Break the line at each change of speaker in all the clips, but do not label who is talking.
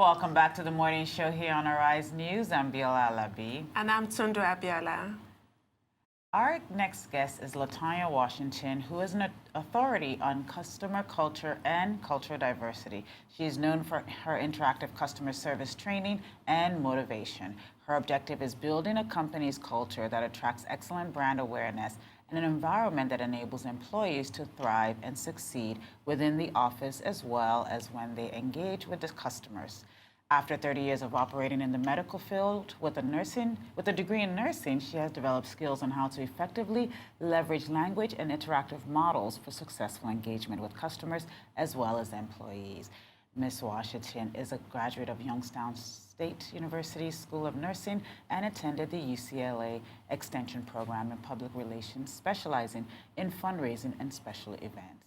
Welcome back to the morning show here on Arise News. I'm Biola Alabi.
And I'm Tundu Abiola.
Our next guest is LaTonya Washington, who is an authority on customer culture and cultural diversity. She is known for her interactive customer service training and motivation. Her objective is building a company's culture that attracts excellent brand awareness and an environment that enables employees to thrive and succeed within the office as well as when they engage with the customers. After 30 years of operating in the medical field with a degree in nursing, she has developed skills on how to effectively leverage language and interactive models for successful engagement with customers as well as employees. Ms. Washington is a graduate of Youngstown State University School of Nursing and attended the UCLA Extension Program in Public Relations, specializing in fundraising and special events.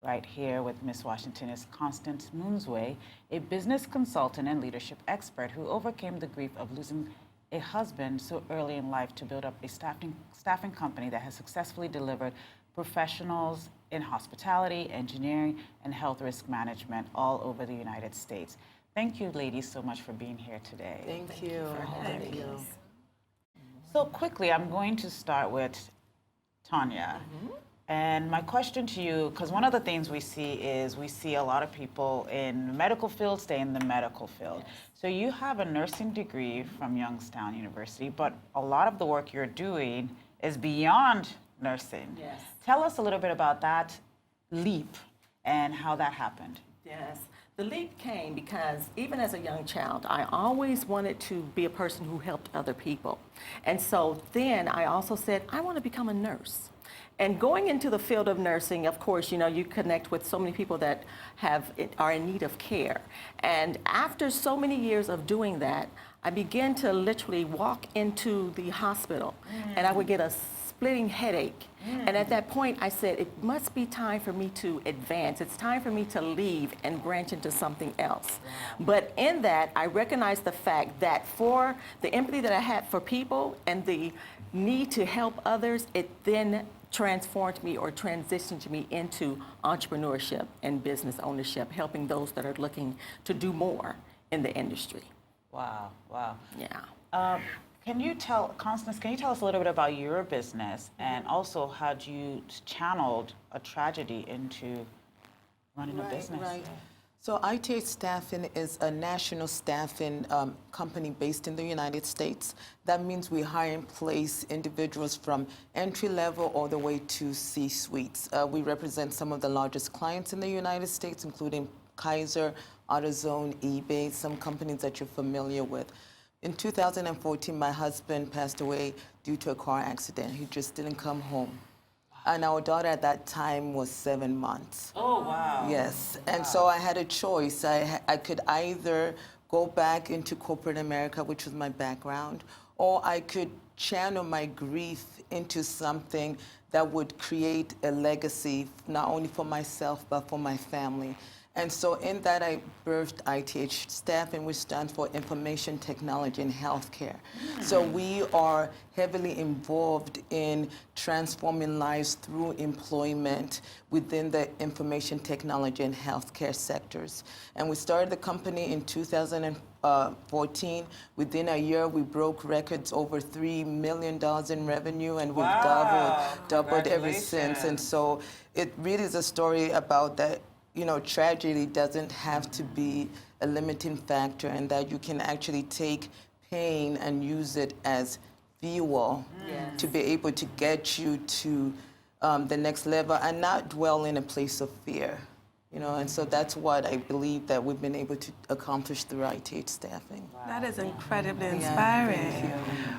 Right here with Ms. Washington is Constance Moonzwe, a business consultant and leadership expert who overcame the grief of losing a husband so early in life to build up a staffing company that has successfully delivered professionals in hospitality, engineering, and health risk management all over the United States. Thank you, ladies, so much for being here today.
Thank you for having us.
So quickly, I'm going to start with Tonya. And my question to you, because one of the things we see a lot of people in the medical field stay in the medical field. So you have a nursing degree from Youngstown University, but a lot of the work you're doing is beyond nursing.
Yes.
Tell us a little bit about that leap and how that happened.
Yes. The leap came because even as a young child, I always wanted to be a person who helped other people. And so then I also said, I want to become a nurse. And going into the field of nursing, of course, you connect with so many people that are in need of care. And after so many years of doing that, I began to literally walk into the hospital and I would get a splitting headache. And at that point, I said, it must be time for me to advance. It's time for me to leave and branch into something else. But in that, I recognized the fact that for the empathy that I had for people and the need to help others, it then transformed me or transitioned me into entrepreneurship and business ownership, helping those that are looking to do more in the industry.
Wow, wow.
Yeah.
Constance, can you tell us a little bit about your business and also how you channeled a tragedy into running a business?
Right. So ITH Staffing is a national staffing company based in the United States. That means we hire and place individuals from entry level all the way to C-suites. We represent some of the largest clients in the United States, including Kaiser, AutoZone, eBay, some companies that you're familiar with. In 2014, my husband passed away due to a car accident. He just didn't come home. And our daughter at that time was 7 months.
Oh, wow.
Yes. And so I had a choice. I could either go back into corporate America, which was my background, or I could channel my grief into something that would create a legacy, not only for myself, but for my family. And so in that, I birthed ITH Staffing, which stands for Information Technology in Healthcare. So we are heavily involved in transforming lives through employment within the information technology and healthcare sectors. And we started the company in 2014. Within a year, we broke records over $3 million in revenue, and we've doubled ever since. And so it really is a story about that. Tragedy doesn't have to be a limiting factor, and that you can actually take pain and use it as fuel to be able to get you to the next level and not dwell in a place of fear. And so that's what I believe that we've been able to accomplish through ITH Staffing.
Wow. That is incredibly inspiring.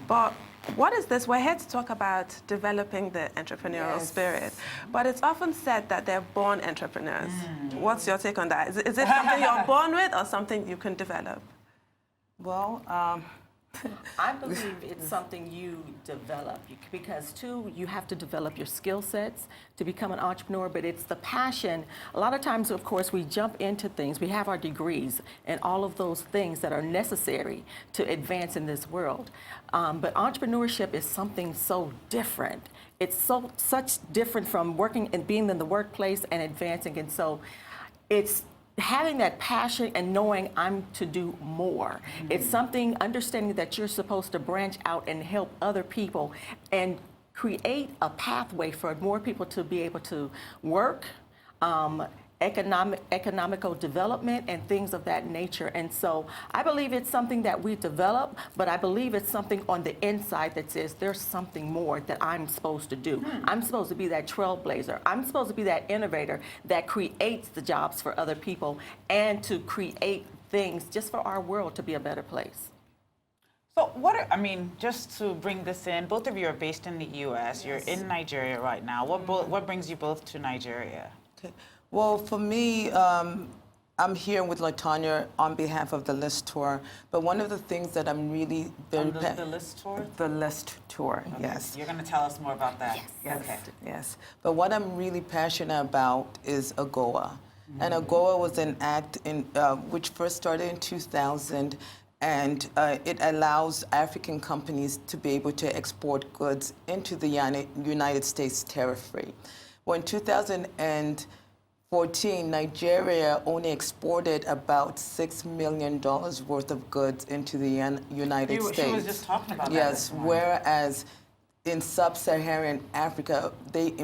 But what is this? We're here to talk about developing the entrepreneurial spirit, but it's often said that they're born entrepreneurs. What's your take on that? Is it something you're born with or something you can develop?
Well,
I believe it's something you develop because, too, you have to develop your skill sets to become an entrepreneur, but it's the passion. A lot of times, of course, we jump into things. We have our degrees and all of those things that are necessary to advance in this world. But entrepreneurship is something so different. It's such different from working and being in the workplace and advancing. And so it's having that passion and knowing I'm to do more. It's something, understanding that you're supposed to branch out and help other people and create a pathway for more people to be able to work, economical development and things of that nature. And so I believe it's something that we develop, but I believe it's something on the inside that says there's something more that I'm supposed to do. I'm supposed to be that trailblazer. I'm supposed to be that innovator that creates the jobs for other people and to create things just for our world to be a better place.
So just to bring this in, both of you are based in the U.S. Yes. You're in Nigeria right now. What brings you both to Nigeria?
Okay. Well, for me, I'm here with LaTonya on behalf of the L.I.S.T tour. But one of the things that I'm really very
the L.I.S.T tour?
The L.I.S.T tour,
okay.
Yes.
You're going to tell us more about that.
Yes.
Okay.
Yes. But what I'm really passionate about is AGOA. And AGOA was an act which first started in 2000. And it allows African companies to be able to export goods into the United States tariff-free. Well, in 2014, Nigeria only exported about $6 million worth of goods into the United States.
She was just talking about that.
Yes, whereas in sub-Saharan Africa, they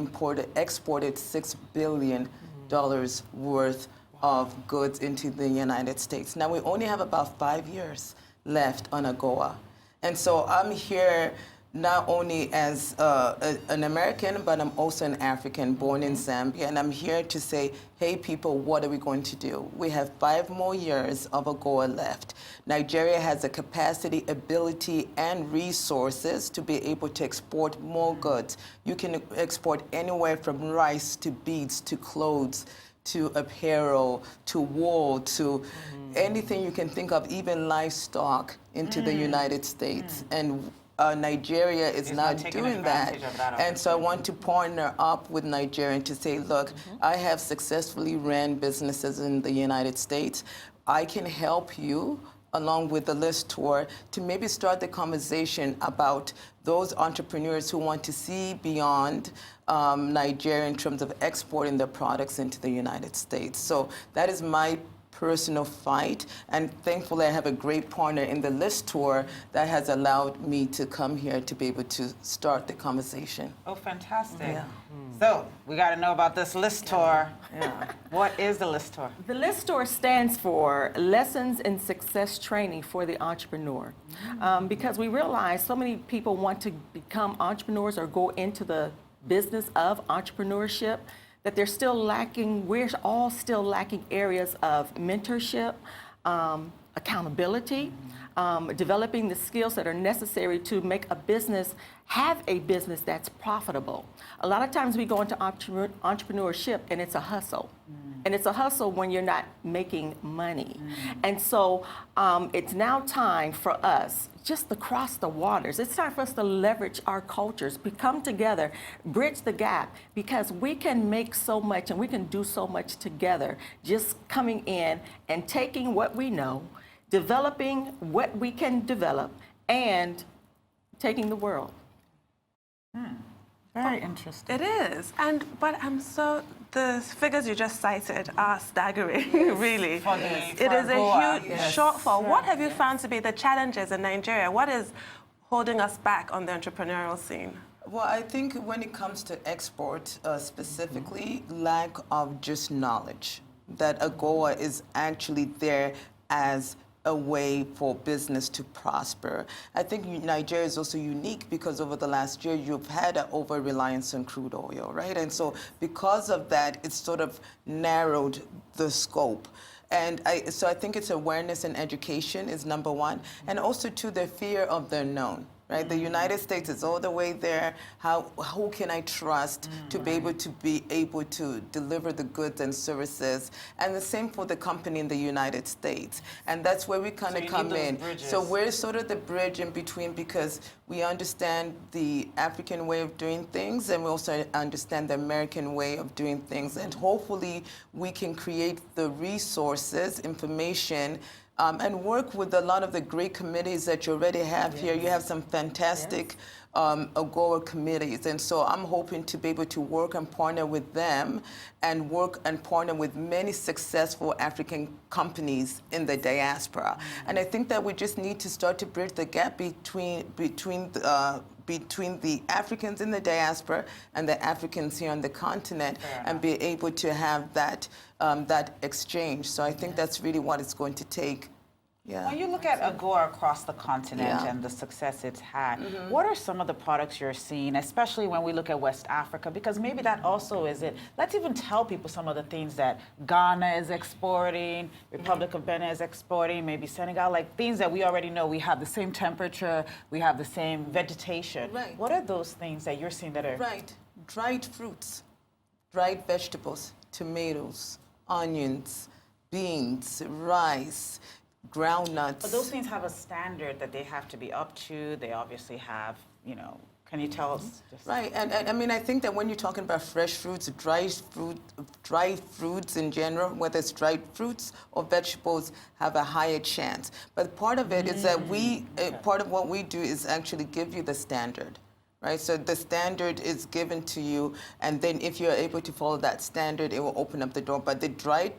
exported $6 billion worth of goods into the United States. Now, we only have about 5 years left on AGOA. And so I'm here not only as an American, but I'm also an African born in Zambia. And I'm here to say, hey, people, what are we going to do? We have 5 more years of AGOA left. Nigeria has the capacity, ability, and resources to be able to export more goods. You can export anywhere from rice to beads to clothes, to apparel, to wool, to anything you can think of, even livestock into the United States. And Nigeria is not doing that. And so I want to partner up with Nigeria to say, look, I have successfully ran businesses in the United States. I can help you along with the L.I.S.T tour to maybe start the conversation about those entrepreneurs who want to see beyond Nigeria in terms of exporting their products into the United States. So that is my personal fight, and thankfully I have a great partner in the L.I.S.T tour that has allowed me to come here to be able to start the conversation.
Oh, fantastic. Yeah. So we got to know about this L.I.S.T tour.
Yeah.
What is the L.I.S.T tour?
The L.I.S.T tour stands for Lessons in Success Training for the Entrepreneur. Because we realize so many people want to become entrepreneurs or go into the business of entrepreneurship, that they're still lacking, we're all still lacking areas of mentorship, accountability, developing the skills that are necessary to make a business, have a business that's profitable. A lot of times we go into entrepreneurship and it's a hustle. And it's a hustle when you're not making money. And so it's now time for us just to cross the waters. It's time for us to leverage our cultures, come together, bridge the gap, because we can make so much and we can do so much together, just coming in and taking what we know, developing what we can develop, and taking the world.
Very interesting.
It is. But the figures you just cited are staggering, really. It is a huge shortfall. What have you found to be the challenges in Nigeria? What is holding us back on the entrepreneurial scene?
Well, I think when it comes to export, specifically, lack of just knowledge that AGOA is actually there as a way for business to prosper. I think Nigeria is also unique because over the last year, you've had an over-reliance on crude oil, right? And so because of that, it's sort of narrowed the scope. And so I think it's awareness and education is number one. And also, too, the fear of the unknown. Right, the United States is all the way there. Who can I trust to be able to deliver the goods and services? And the same for the company in the United States. And that's where we kind of come in. So we're sort of the bridge in between because we understand the African way of doing things and we also understand the American way of doing things. And hopefully we can create the resources, information, and work with a lot of the great committees that you already have here. You have some fantastic AGOA committees, and so I'm hoping to be able to work and partner with them and work and partner with many successful African companies in the diaspora. And I think that we just need to start to bridge the gap between the Africans in the diaspora and the Africans here on the continent, and be able to have that exchange. So I think that's really what it's going to take. Yeah.
When you look at AGOA across the continent and the success it's had, what are some of the products you're seeing, especially when we look at West Africa? Because maybe that also is it. Let's even tell people some of the things that Ghana is exporting, Republic of Benin is exporting, maybe Senegal, like things that we already know. We have the same temperature, we have the same vegetation.
Right.
What are those things that you're seeing that are...
Right. Dried fruits, dried vegetables, tomatoes, onions, beans, rice, groundnuts.
But those things have a standard that they have to be up to. They obviously have, you know, can you tell us?
Right, and I mean, I think that when you're talking about fresh fruits, dried fruits in general, whether it's dried fruits or vegetables, have a higher chance. But part of it is that part of what we do is actually give you the standard. Right, so the standard is given to you, and then if you're able to follow that standard, it will open up the door. But the drier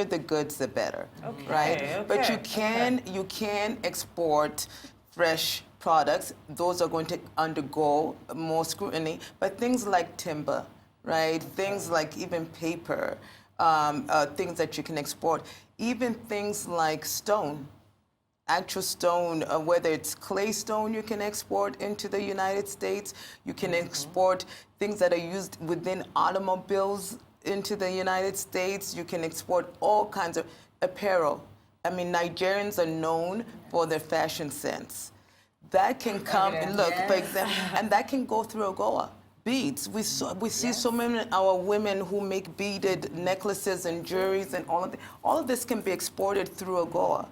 the goods, the better, right?
Okay,
but you can export fresh products. Those are going to undergo more scrutiny. But things like timber, right? Things like even paper, things that you can export, even things like stone. Actual stone, whether it's clay stone, you can export into the United States. You can export things that are used within automobiles into the United States. You can export all kinds of apparel. I mean, Nigerians are known for their fashion sense. That can come, look, for example, and that can go through AGOA. Beads. We see so many of our women who make beaded necklaces and jewelries and all of this can be exported through AGOA.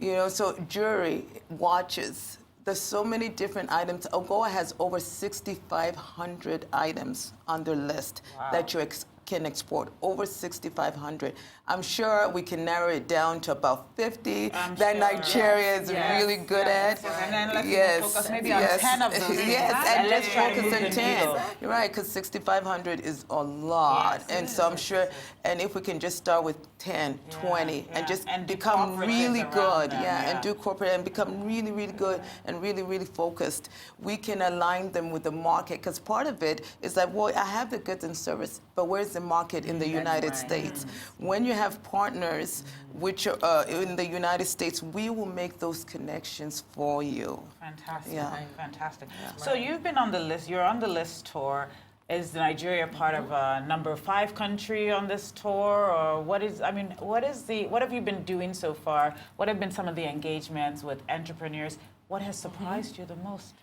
You know, so jewelry, watches, there's so many different items. AGOA has over 6,500 items on their list that you can export, over 6,500. I'm sure we can narrow it down to about 50 that Nigeria is really good at.
And then let's focus maybe on 10 of those.
And just focus on 10. You're right, because 6,500 is a lot. And so I'm sure, and if we can just start with 10, 20, and just become really good, and do corporate and become really, really good and really, really focused, we can align them with the market. Because part of it is that, well, I have the goods and service, but where's the market in the United States? When you have partners which are in the United States, we will make those connections for you.
Fantastic, fantastic. So you've been on the list, you're on the L.I.S.T tour. Is Nigeria part of a number 5 country on this tour, or what have you been doing so far? What have been some of the engagements with entrepreneurs? What has surprised you the most?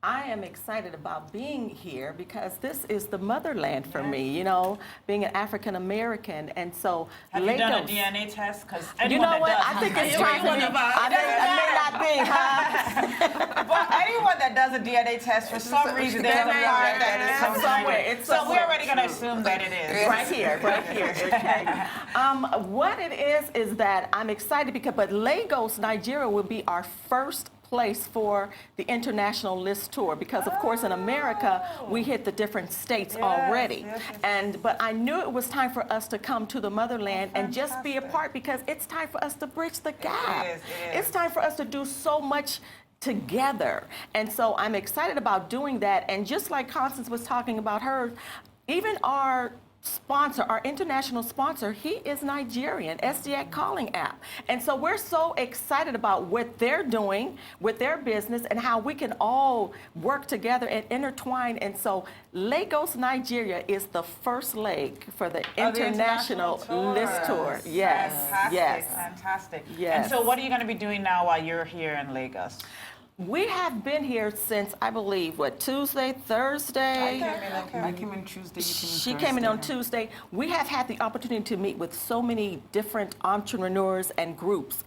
I am excited about being here because this is the motherland for me, you know, being an African American. And so
have you done a DNA test? Because
you know what? I think it's time for me. I may not be, huh?
But anyone that does a DNA test, for some reason, there's a part that comes somewhere. So we're already going to assume that it is.
Right here, right here. Okay. What it is that I'm excited because, but Lagos, Nigeria will be our first place for the international L.I.S.T tour because, of course, in America, we hit the different states already. But I knew it was time for us to come to the motherland and just be a part because it's time for us to bridge the gap. It's time for us to do so much together. And so I'm excited about doing that. And just like Constance was talking about her, even our sponsor, our international sponsor, he is Nigerian, SDX Calling app. And so we're so excited about what they're doing with their business and how we can all work together and intertwine. And so Lagos, Nigeria is the first leg for the international L.I.S.T tour. Yes,
fantastic, fantastic.
Yes.
And so what are you going to be doing now while you're here in Lagos?
We have been here since, I believe, what, Tuesday, Thursday?
I came in Tuesday. You came in
She came in on
Thursday.
Tuesday. We have had the opportunity to meet with so many different entrepreneurs and groups.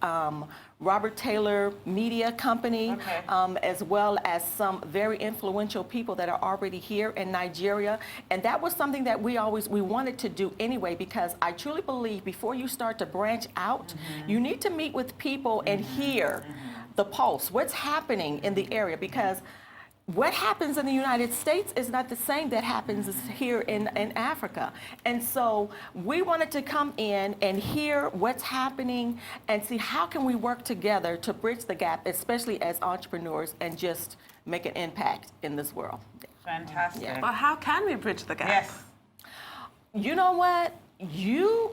Robert Taylor Media Company,
Okay.
As well as some very influential people that are already here in Nigeria. And that was something that we wanted to do anyway, because I truly believe before you start to branch out, you need to meet with people and hear the pulse, what's happening in the area, because what happens in the United States is not the same that happens here in Africa. And so we wanted to come in and hear what's happening and see how can we work together to bridge the gap, especially as entrepreneurs, and just make an impact in this world.
Fantastic.
Yeah.
But how can we bridge the gap?
Yes.
You know what? You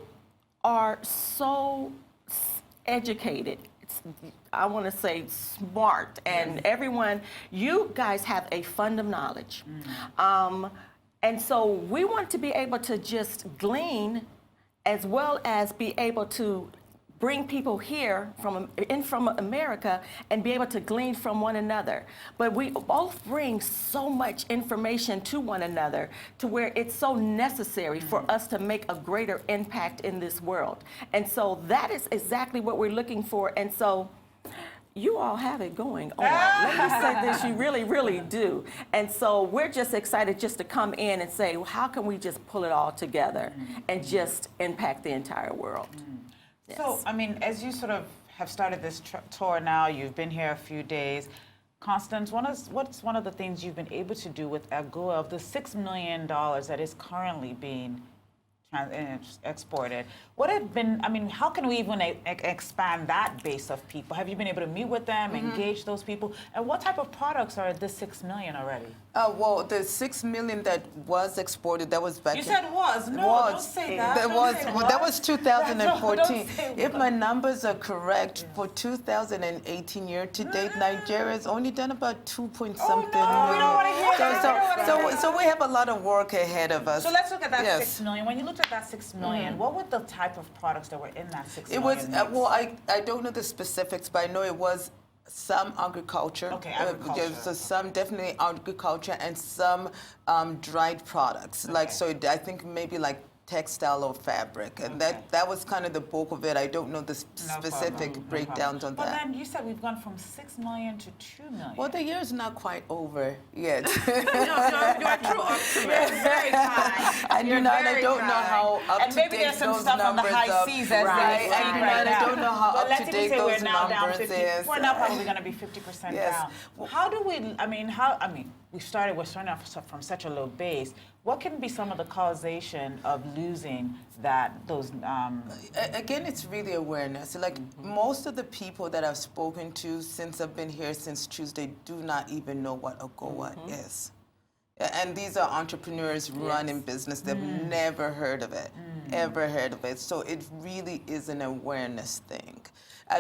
are so educated. I want to say smart, and everyone, you guys have a fund of knowledge. And so we want to be able to just glean, as well as be able to bring people here from America and be able to glean from one another. But we both bring so much information to one another to where it's so necessary for us to make a greater impact in this world. And so that is exactly what we're looking for. And so you all have it going on. Let me say this, you really, really do. And so we're just excited just to come in and say, well, how can we just pull it all together and just impact the entire world? Yes.
So, I mean, as you sort of have started this tour now, you've been here a few days. Constance, what's one of the things you've been able to do with AGOA of the $6 million that is currently being exported? What have been, I mean, how can we even expand that base of people? Have you been able to meet with them, engage those people? And what type of products are this $6 million already?
Well, the $6 million that was exported, that was back
You
in...
said was. No, don't say that.
That was 2014.
Don't say
If
was.
my numbers are correct, for 2018 year to date, Nigeria's only done about 2 point something
no, we don't wanna hear that.
So we have a lot of work ahead of us.
So let's look at that
Yes.
$6 million. When you looked at that $6 million, what were the type of products that were in that $6
It
million?
was, well, I don't know the specifics, but I know it was some agriculture.
Okay, agriculture.
So some definitely agriculture and some dried products. Like, so I think maybe like textile or fabric. And that was kind of the bulk of it. I don't know the specific breakdowns on
But
that.
then you said we've gone from $6 million to $2 million.
Well, the year's not quite over yet.
You're a true optimist.
very kind.
And
You're
and I
very
don't know
kind.
how up
And
to
maybe
date
there's some
those
stuff on the
numbers
high
are.
seas as
Right,
they stand
and
right
I
now.
don't know how
But
up
let's
to
even
date
say we're
those
now down
numbers
50.
is.
We're now probably going to be 50%
Yes.
down. How do we? I mean, we're starting off from such a low base. What can be some of the causation of losing those?
Again, it's really awareness. Like most of the people that I've spoken to since I've been here since Tuesday do not even know what AGOA is. And these are entrepreneurs running business. They've never heard of it, ever heard of it. So it really is an awareness thing.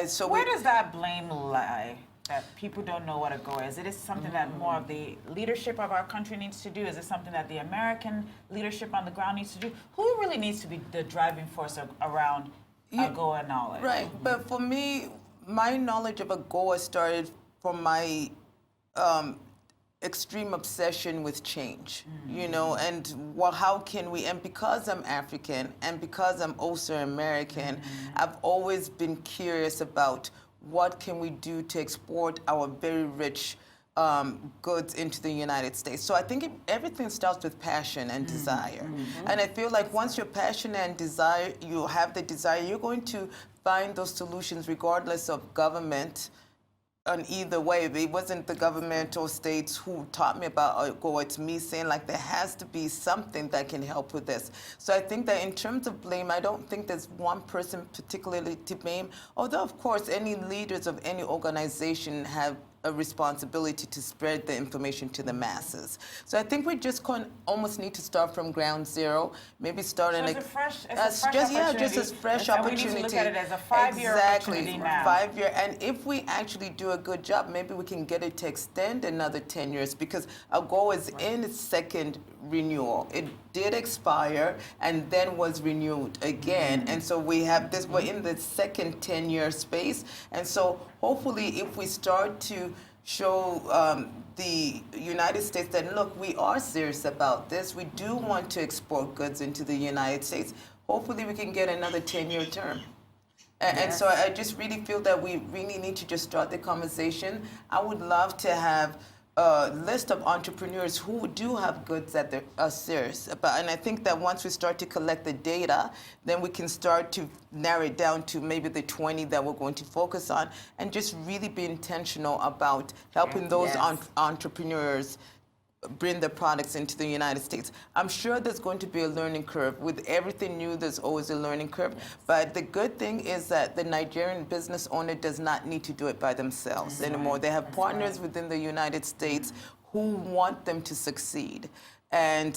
So
Where does that blame lie? That people don't know what AGOA is? It is something that more of the leadership of our country needs to do? Is it something that the American leadership on the ground needs to do? Who really needs to be the driving force around AGOA knowledge?
Right, but for me, my knowledge of AGOA started from my extreme obsession with change, you know, and how can we, and because I'm African and because I'm also American, I've always been curious about what can we do to export our very rich goods into the United States. So I think everything starts with passion and desire. And I feel like once you're passionate and desire, you have the desire, you're going to find those solutions regardless of government. On either way, it wasn't the government or states who taught me about AGOA. It's me saying like there has to be something that can help with this. So I think that in terms of blame, I don't think there's one person particularly to blame. Although of course any leaders of any organization have a responsibility to spread the information to the masses. So I think we just almost need to start from ground zero. Maybe start
So
in
it's a fresh
just a fresh opportunity.
We need to look at it as a 5-year opportunity now.
5 year, and if we actually do a good job, maybe we can get it to extend another 10 years because our goal is in its second renewal. It did expire and then was renewed again, and so we have this. We're in the second 10-year space, and so hopefully, if we start to show the United States that, look, we are serious about this. We do want to export goods into the United States. Hopefully we can get another 10-year term. And so I just really feel that we really need to just start the conversation. I would love to have a list of entrepreneurs who do have goods that they are serious about. And I think that once we start to collect the data, then we can start to narrow it down to maybe the 20 that we're going to focus on and just really be intentional about helping those entrepreneurs bring their products into the United States. I'm sure there's going to be a learning curve. With everything new, there's always a learning curve. But the good thing is that the Nigerian business owner does not need to do it by themselves anymore. They have partners within the United States who want them to succeed. And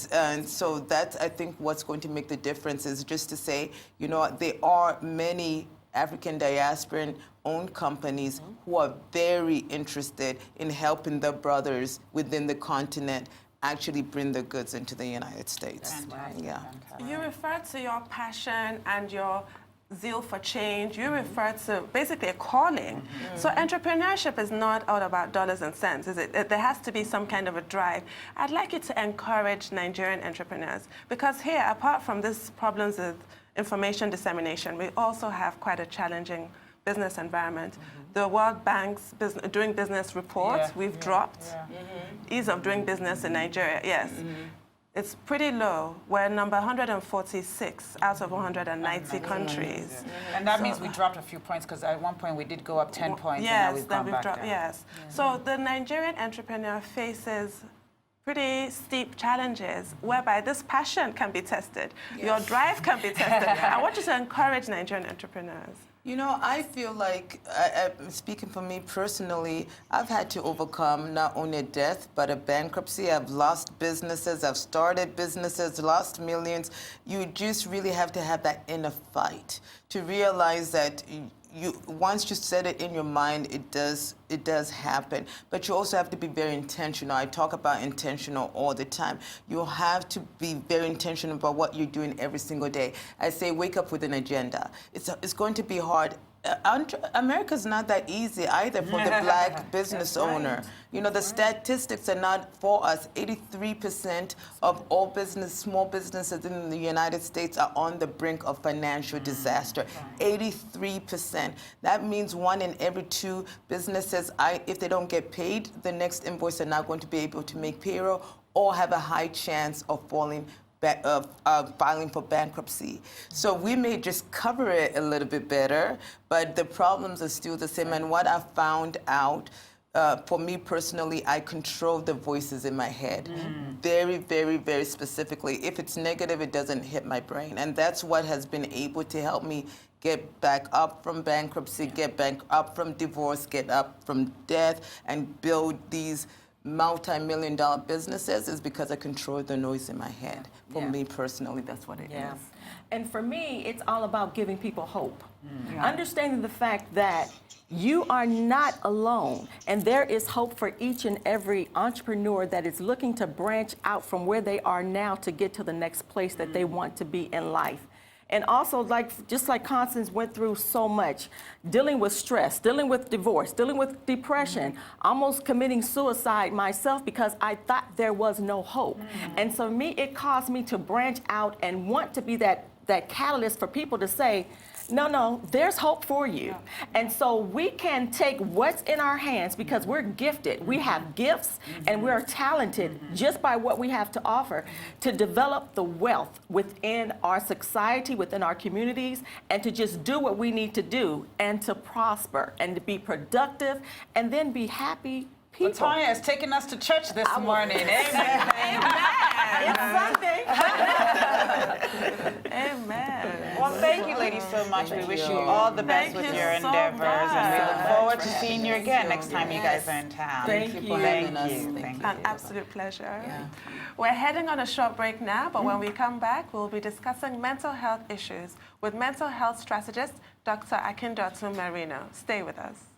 so that's, I think, what's going to make the difference is just to say, you know, there are many African diasporan-owned companies who are very interested in helping their brothers within the continent actually bring their goods into the United States. Yeah.
You refer to your passion and your zeal for change. You refer to basically a calling. So entrepreneurship is not all about dollars and cents, is it? There has to be some kind of a drive. I'd like you to encourage Nigerian entrepreneurs, because here, apart from these problems with information dissemination, we also have quite a challenging business environment. The World Bank's doing business reports, we've dropped. Ease of doing business in Nigeria, yes. It's pretty low. We're number 146 out of 190 countries.
And that means we dropped a few points, because at one point we did go up 10 points, and now we've gone back down.
Yes. So the Nigerian entrepreneur faces pretty steep challenges whereby this passion can be tested, your drive can be tested. I want you to encourage Nigerian entrepreneurs.
You know, I feel like, speaking for me personally, I've had to overcome not only a death, but a bankruptcy. I've lost businesses, I've started businesses, lost millions. You just really have to have that inner fight to realize that once you set it in your mind, it does happen. But you also have to be very intentional. I talk about intentional all the time. You have to be very intentional about what you're doing every single day. I say wake up with an agenda. It's going to be hard. America's not that easy either for the black business owner. You know, the statistics are not for us. 83% of all small businesses in the United States are on the brink of financial disaster. 83%. That means 1 in every 2 businesses, if they don't get paid, the next invoice are not going to be able to make payroll or have a high chance of filing for bankruptcy. So we may just cover it a little bit better, but the problems are still the same. And what I found out, for me personally, I control the voices in my head very, very, very specifically. If it's negative, it doesn't hit my brain. And that's what has been able to help me get back up from bankruptcy, get back up from divorce, get up from death, and build these multi-million-dollar businesses, is because I control the noise in my head. For me personally, that's what it is.
And for me, it's all about giving people hope. Understanding the fact that you are not alone, and there is hope for each and every entrepreneur that is looking to branch out from where they are now to get to the next place that they want to be in life. And also, just like Constance went through so much, dealing with stress, dealing with divorce, dealing with depression, almost committing suicide myself because I thought there was no hope. And so me, it caused me to branch out and want to be that catalyst for people to say, no, there's hope for you. And so we can take what's in our hands, because we're gifted. We have gifts and we're talented just by what we have to offer, to develop the wealth within our society, within our communities, and to just do what we need to do and to prosper and to be productive and then be happy people.
LaTonya is taking us to church this morning. Amen.
It's Sunday.
Amen.
Well, thank you, ladies, so much. We wish you all the best with your endeavors, and we look forward to seeing you again next time you guys are in town.
Thank you
for having us.
Thank you.
An absolute pleasure. We're heading on a short break now, but when we come back, we'll be discussing mental health issues with mental health strategist Dr. Akindotu Marino. Stay with us.